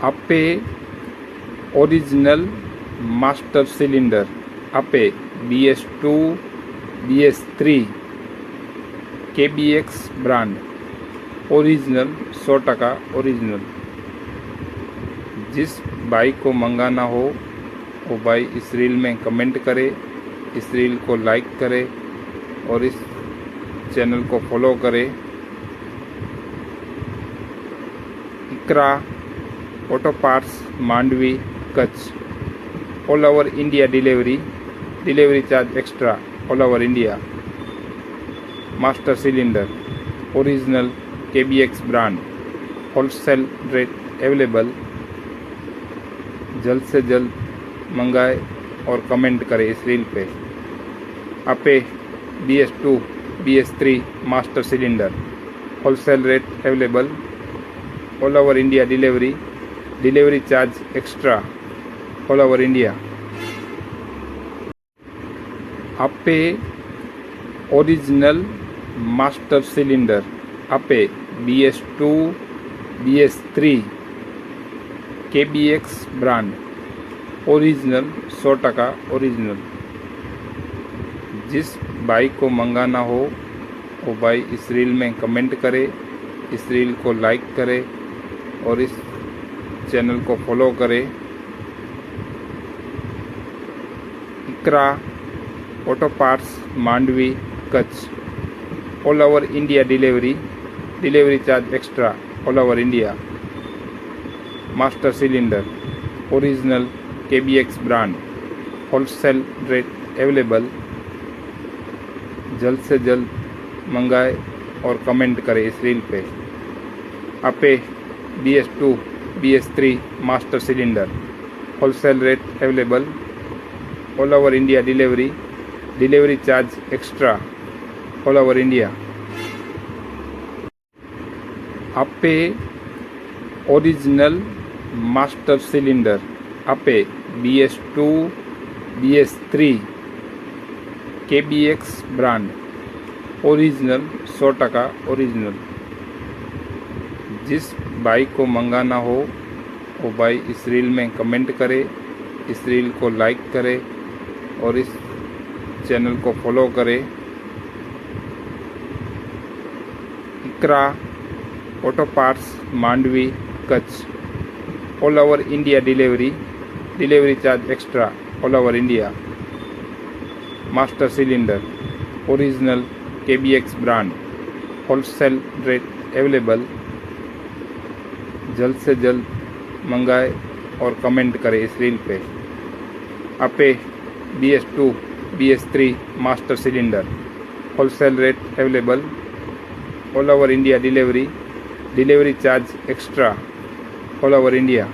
આપે original master cylinder, આપે BS2 BS3 KBX brand original 100% original. जिस भाई को मंगाना हो वो भाई इस रील में कमेंट करे, इस रील को लाइक करे और इस चैनल को फॉलो करे। Iqra auto parts Mandvi Kutch, all over India delivery, delivery charge extra all over India. Master cylinder original KBX brand, wholesale rate available. जल्द से जल्द मंगाए और कमेंट करें इस रील पे। आपे BS2 BS3 master cylinder, wholesale rate available, all over India delivery, delivery charge extra all over India. आपे ओरिजिनल मास्टर सिलेंडर, आपे BS2 BS3 KBX brand original 100% original. जिस भाई को मंगाना हो वो भाई इस रील में कमेंट करे, इस रील को लाइक करे और इस चैनल को फॉलो करे। Iqra auto parts Mandvi Kutch, all over India delivery, delivery charge extra all over India. Master cylinder original KBX brand, wholesale rate available. जल्द से जल्द मंगाए और कमेंट करें इस रील पे। आपे BS2 BS3 master cylinder, wholesale rate available, all over India delivery, delivery charge extra all over India. आपे ओरिजिनल मास्टर सिलेंडर, आपे BS2 BS3 KBX brand original 100% original. जिस भाई को मंगाना हो वो भाई इस रील में कमेंट करे, इस रील को लाइक करे और इस चैनल को फॉलो करे। Iqra auto parts Mandvi Kutch, all over India delivery, delivery charge extra all over India. Master cylinder original KBX brand, wholesale rate available. जल्द से जल्द मंगाए और कमेंट करें इस रील पे। आपे BS2 BS3 master cylinder, wholesale rate available, all over India delivery, delivery charge extra all over India.